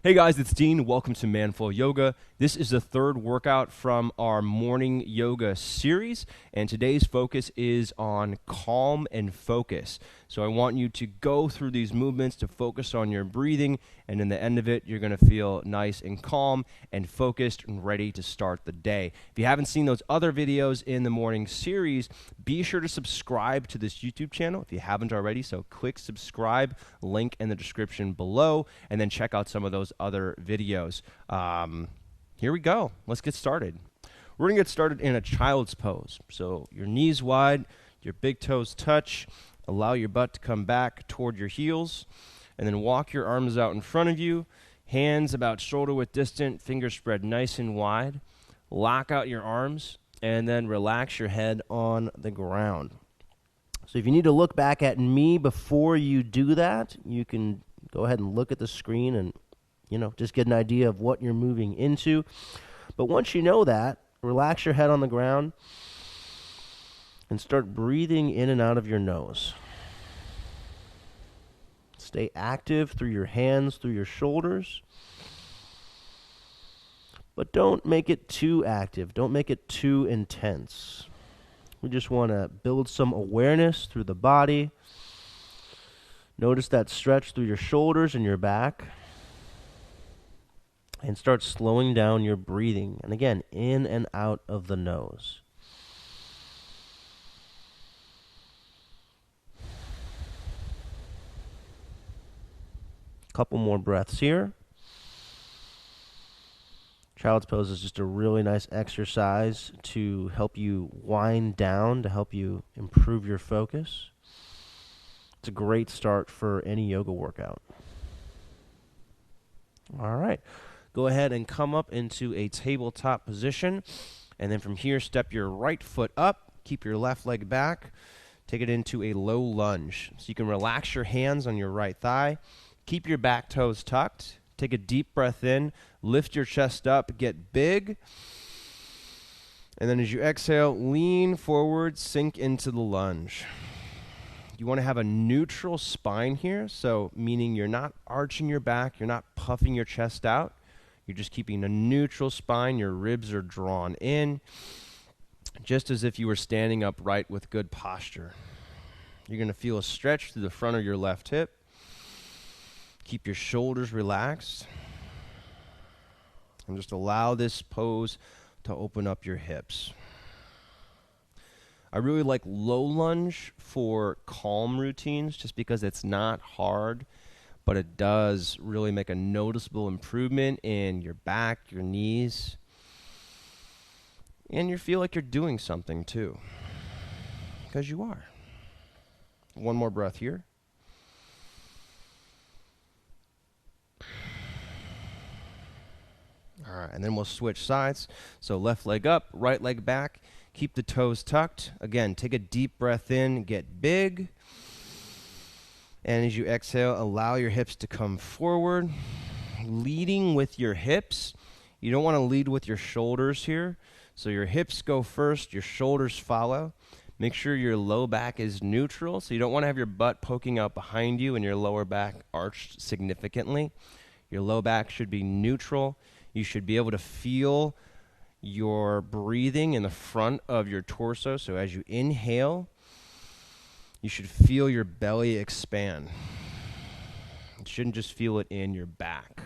Hey guys, it's Dean. Welcome to Manful Yoga. This is the third workout from our morning yoga series, and today's focus is on calm and focus. So I want you to go through these movements to focus on your breathing, and in the end of it, you're going to feel nice and calm and focused and ready to start the day. If you haven't seen those other videos in the morning series, be sure to subscribe to this YouTube channel if you haven't already. So click subscribe, link in the description below, and then check out some of those other videos. Here we go. Let's get started. We're going to get started in a child's pose. So your knees wide, your big toes touch. Allow your butt to come back toward your heels, and then walk your arms out in front of you, hands about shoulder width distant, fingers spread nice and wide. Lock out your arms, and then relax your head on the ground. So if you need to look back at me before you do that, you can go ahead and look at the screen and, just get an idea of what you're moving into. But once you know that, relax your head on the ground and start breathing in and out of your nose. Stay active through your hands, through your shoulders. But don't make it too active. Don't make it too intense. We just want to build some awareness through the body. Notice that stretch through your shoulders and your back. And start slowing down your breathing. And again, in and out of the nose. Couple more breaths here. Child's pose is just a really nice exercise to help you wind down, to help you improve your focus. It's a great start for any yoga workout. All right. Go ahead and come up into a tabletop position. And then from here, step your right foot up. Keep your left leg back. Take it into a low lunge. So you can relax your hands on your right thigh. Keep your back toes tucked. Take a deep breath in. Lift your chest up. Get big. And then as you exhale, lean forward, sink into the lunge. You want to have a neutral spine here, so meaning you're not arching your back, you're not puffing your chest out. You're just keeping a neutral spine. Your ribs are drawn in, just as if you were standing upright with good posture. You're going to feel a stretch through the front of your left hip. Keep your shoulders relaxed. And just allow this pose to open up your hips. I really like low lunge for calm routines just because it's not hard, but it does really make a noticeable improvement in your back, your knees, and you feel like you're doing something too, because you are. One more breath here. All right, and then we'll switch sides. So left leg up, right leg back. Keep the toes tucked. Again, take a deep breath in, get big. And as you exhale, allow your hips to come forward. Leading with your hips. You don't want to lead with your shoulders here. So your hips go first, your shoulders follow. Make sure your low back is neutral. So you don't want to have your butt poking out behind you and your lower back arched significantly. Your low back should be neutral. You should be able to feel your breathing in the front of your torso. So as you inhale, you should feel your belly expand. You shouldn't just feel it in your back.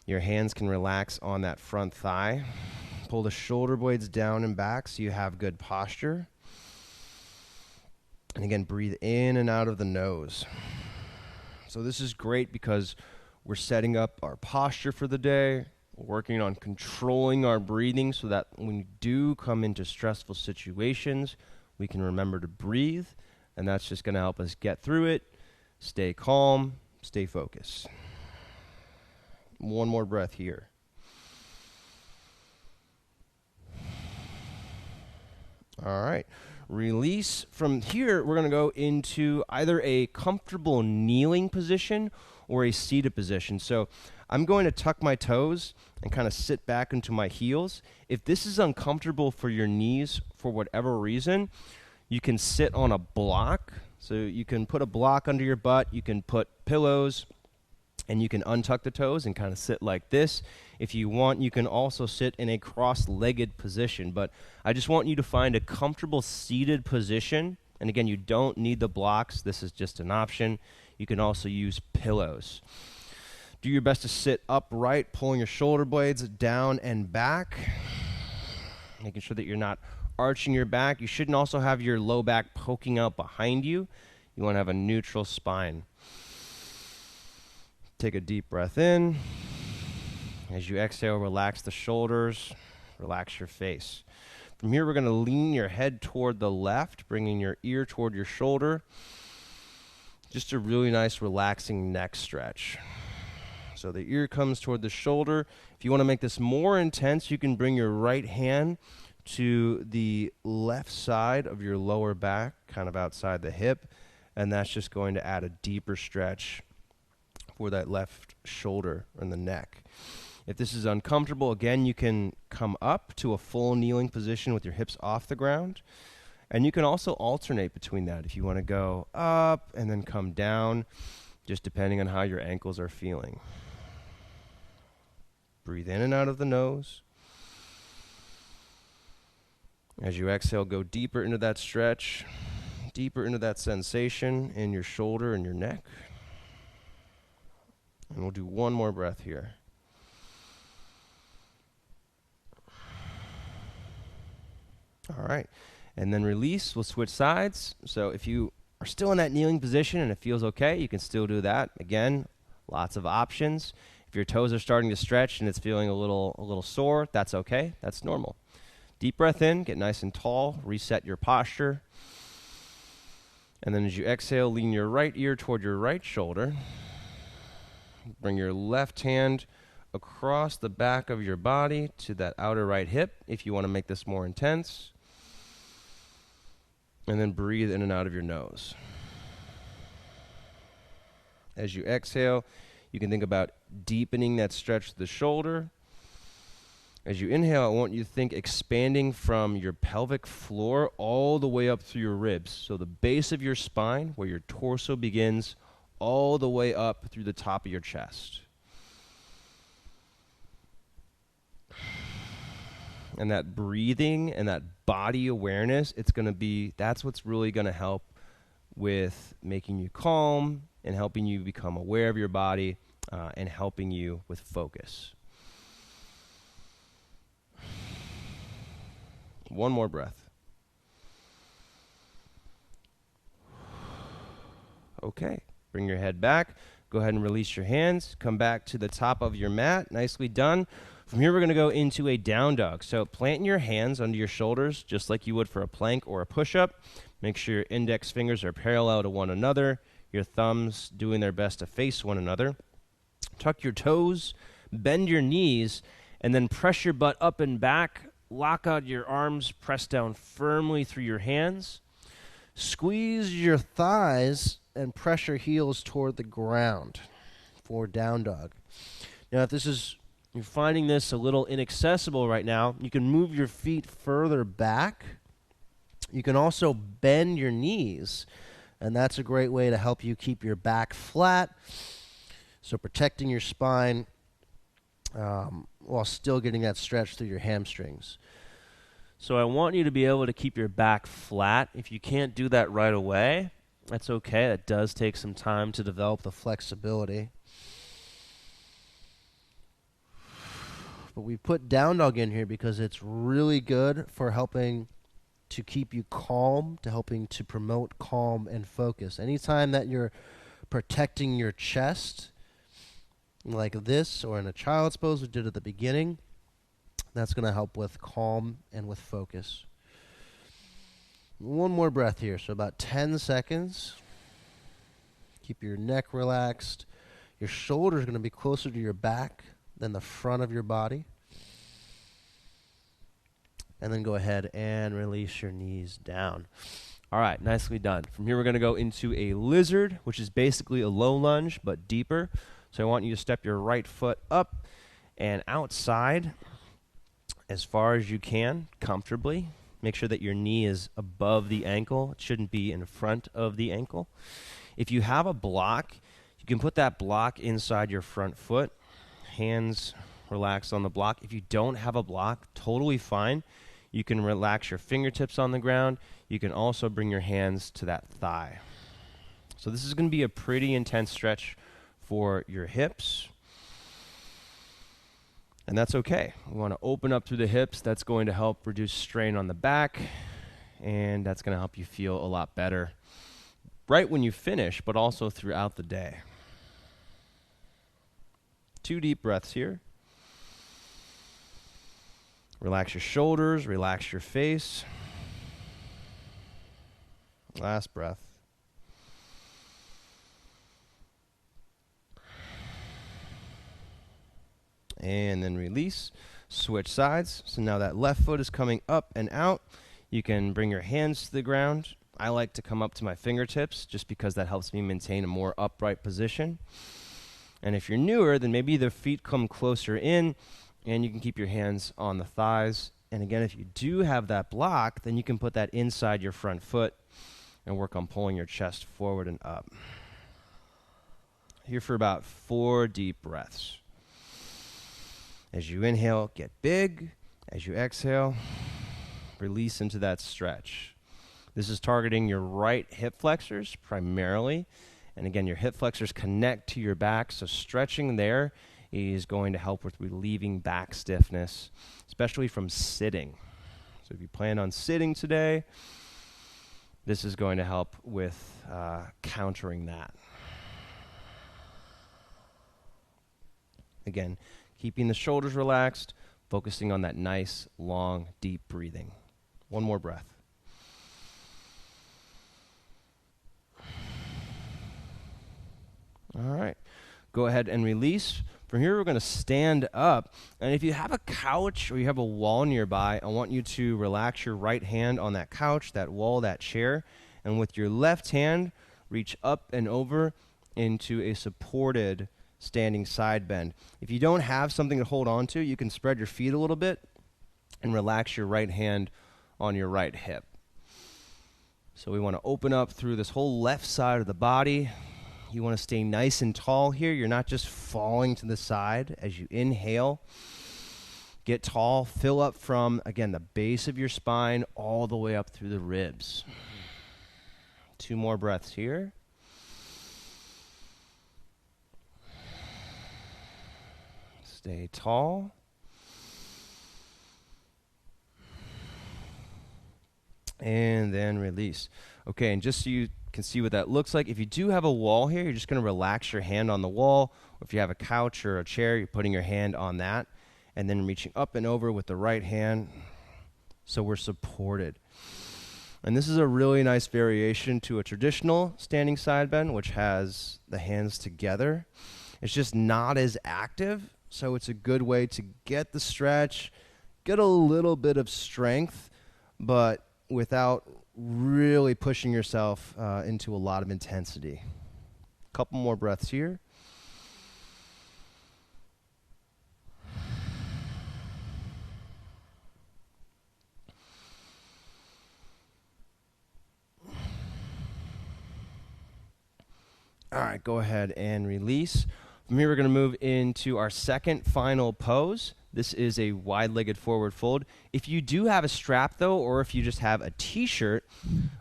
Your hands can relax on that front thigh. Pull the shoulder blades down and back so you have good posture. And again, breathe in and out of the nose. So this is great because we're setting up our posture for the day, working on controlling our breathing so that when we do come into stressful situations, we can remember to breathe, and that's just going to help us get through it, stay calm, stay focused. One more breath here. All right. Release. From here, we're going to go into either a comfortable kneeling position or a seated position. So I'm going to tuck my toes and kind of sit back into my heels. If this is uncomfortable for your knees for whatever reason, you can sit on a block. So you can put a block under your butt. You can put pillows. And you can untuck the toes and kind of sit like this. If you want, you can also sit in a cross-legged position. But I just want you to find a comfortable seated position. And again, you don't need the blocks. This is just an option. You can also use pillows. Do your best to sit upright, pulling your shoulder blades down and back, making sure that you're not arching your back. You shouldn't also have your low back poking out behind you. You want to have a neutral spine. Take a deep breath in. As you exhale, relax the shoulders, relax your face. From here, we're going to lean your head toward the left, bringing your ear toward your shoulder. Just a really nice, relaxing neck stretch. So the ear comes toward the shoulder. If you want to make this more intense, you can bring your right hand to the left side of your lower back, kind of outside the hip, and that's just going to add a deeper stretch for that left shoulder and the neck. If this is uncomfortable, again, you can come up to a full kneeling position with your hips off the ground. And you can also alternate between that if you want to go up and then come down, just depending on how your ankles are feeling. Breathe in and out of the nose. As you exhale, go deeper into that stretch, deeper into that sensation in your shoulder and your neck. And we'll do one more breath here. All right. And then release. We'll switch sides. So if you are still in that kneeling position and it feels okay, you can still do that. Again, lots of options. If your toes are starting to stretch and it's feeling a little sore, that's okay. That's normal. Deep breath in. Get nice and tall. Reset your posture. And then as you exhale, lean your right ear toward your right shoulder. Bring your left hand across the back of your body to that outer right hip if you want to make this more intense. And then breathe in and out of your nose. As you exhale, you can think about deepening that stretch to the shoulder. As you inhale, I want you to think expanding from your pelvic floor all the way up through your ribs. So the base of your spine, where your torso begins, all the way up through the top of your chest. And that breathing and that body awareness, that's what's really going to help with making you calm and helping you become aware of your body and helping you with focus. One more breath. Okay. Bring your head back. Go ahead and release your hands. Come back to the top of your mat. Nicely done. From here, we're going to go into a down dog. So planting your hands under your shoulders, just like you would for a plank or a push-up. Make sure your index fingers are parallel to one another. Your thumbs doing their best to face one another. Tuck your toes. Bend your knees. And then press your butt up and back. Lock out your arms. Press down firmly through your hands. Squeeze your thighs and press your heels toward the ground for down dog. Now, if you're finding this a little inaccessible right now, you can move your feet further back. You can also bend your knees, and that's a great way to help you keep your back flat, so protecting your spine while still getting that stretch through your hamstrings. So I want you to be able to keep your back flat. If you can't do that right away, that's okay. That does take some time to develop the flexibility. But we put down dog in here because it's really good for helping to keep you calm, to helping to promote calm and focus. Anytime that you're protecting your chest, like this, or in a child's pose we did at the beginning, that's going to help with calm and with focus. One more breath here, so about 10 seconds. Keep your neck relaxed. Your shoulders are going to be closer to your back than the front of your body. And then go ahead and release your knees down. All right, nicely done. From here, we're going to go into a lizard, which is basically a low lunge, but deeper. So I want you to step your right foot up and outside as far as you can, comfortably. Make sure that your knee is above the ankle. It shouldn't be in front of the ankle. If you have a block, you can put that block inside your front foot, hands relaxed on the block. If you don't have a block, totally fine. You can relax your fingertips on the ground. You can also bring your hands to that thigh. So this is going to be a pretty intense stretch for your hips. And that's okay. We want to open up through the hips. That's going to help reduce strain on the back, and that's going to help you feel a lot better right when you finish, but also throughout the day. 2 deep breaths here. Relax your shoulders, relax your face. Last breath. And then release. Switch sides. So now that left foot is coming up and out. You can bring your hands to the ground. I like to come up to my fingertips just because that helps me maintain a more upright position. And if you're newer, then maybe the feet come closer in and you can keep your hands on the thighs. And again, if you do have that block, then you can put that inside your front foot and work on pulling your chest forward and up. Here for about 4 deep breaths. As you inhale, get big. As you exhale, release into that stretch. This is targeting your right hip flexors primarily. And again, your hip flexors connect to your back, so stretching there is going to help with relieving back stiffness, especially from sitting. So if you plan on sitting today, this is going to help with countering that. Again, keeping the shoulders relaxed, focusing on that nice, long, deep breathing. 1 more breath. All right. Go ahead and release. From here, we're going to stand up. And if you have a couch or you have a wall nearby, I want you to relax your right hand on that couch, that wall, that chair. And with your left hand, reach up and over into a supported standing side bend. If you don't have something to hold on to, you can spread your feet a little bit and relax your right hand on your right hip. So we want to open up through this whole left side of the body. You want to stay nice and tall here. You're not just falling to the side as you inhale. Get tall. Fill up from, again, the base of your spine all the way up through the ribs. 2 more breaths here. Stay tall. And then release. Okay, and just so you can see what that looks like, if you do have a wall here, you're just going to relax your hand on the wall. Or if you have a couch or a chair, you're putting your hand on that. And then reaching up and over with the right hand so we're supported. And this is a really nice variation to a traditional standing side bend, which has the hands together. It's just not as active. So it's a good way to get the stretch, get a little bit of strength, but without really pushing yourself into a lot of intensity. A couple more breaths here. All right, go ahead and release. From here, we're going to move into our second final pose. This is a wide-legged forward fold. If you do have a strap, though, or if you just have a T-shirt,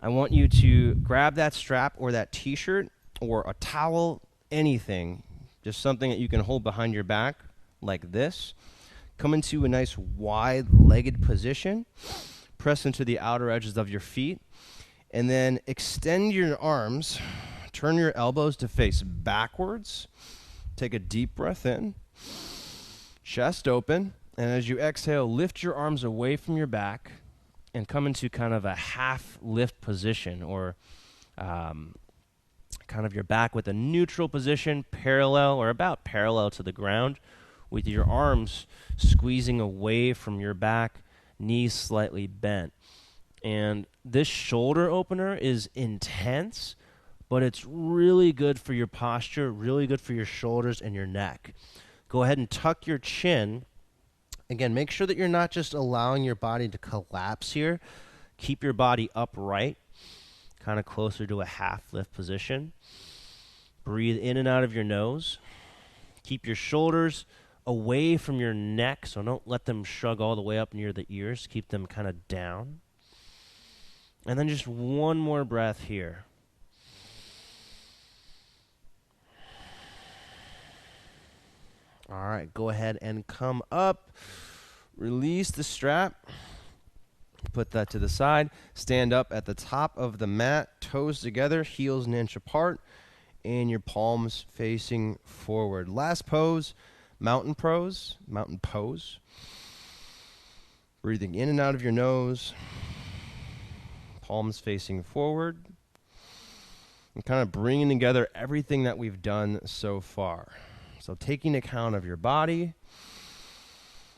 I want you to grab that strap or that T-shirt or a towel, anything, just something that you can hold behind your back like this. Come into a nice wide-legged position. Press into the outer edges of your feet. And then extend your arms. Turn your elbows to face backwards. Take a deep breath in. Chest open, and as you exhale, lift your arms away from your back and come into kind of a half lift position, or kind of your back with a neutral position, parallel or about parallel to the ground, with your arms squeezing away from your back, knees slightly bent. And this shoulder opener is intense, but it's really good for your posture, really good for your shoulders and your neck. Go ahead and tuck your chin. Again, make sure that you're not just allowing your body to collapse here. Keep your body upright, kind of closer to a half lift position. Breathe in and out of your nose. Keep your shoulders away from your neck, so don't let them shrug all the way up near the ears. Keep them kind of down. And then just one more breath here. All right, go ahead and come up. Release the strap. Put that to the side. Stand up at the top of the mat, toes together, heels an inch apart, and your palms facing forward. Last pose, mountain pose. Breathing in and out of your nose, palms facing forward, and kind of bringing together everything that we've done so far. So taking account of your body,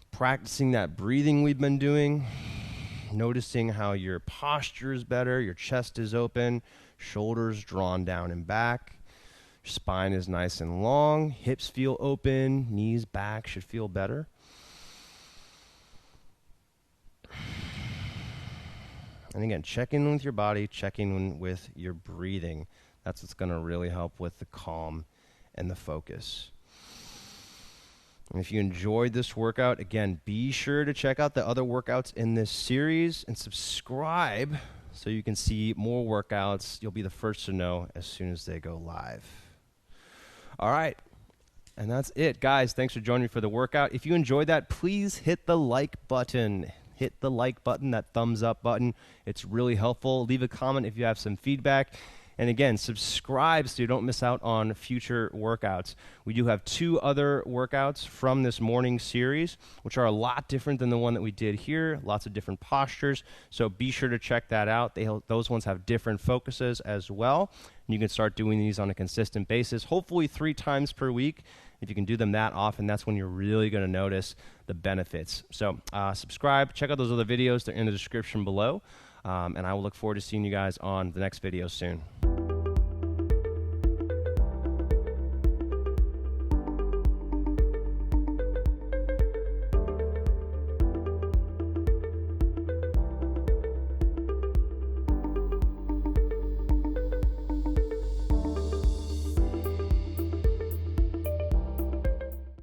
practicing that breathing we've been doing, noticing how your posture is better, your chest is open, shoulders drawn down and back, your spine is nice and long, hips feel open, knees back should feel better. And again, check in with your body, check in with your breathing. That's what's going to really help with the calm and the focus. And if you enjoyed this workout, again, be sure to check out the other workouts in this series and subscribe so you can see more workouts. You'll be the first to know as soon as they go live. All right. And that's it, guys. Thanks for joining me for the workout. If you enjoyed that, please hit the like button. Hit the like button, that thumbs up button. It's really helpful. Leave a comment if you have some feedback. And again, subscribe so you don't miss out on future workouts. We do have 2 other workouts from this morning series, which are a lot different than the one that we did here. Lots of different postures. So be sure to check that out. Those ones have different focuses as well. And you can start doing these on a consistent basis, hopefully 3 times per week. If you can do them that often, that's when you're really going to notice the benefits. So subscribe. Check out those other videos. They're in the description below. And I will look forward to seeing you guys on the next video soon.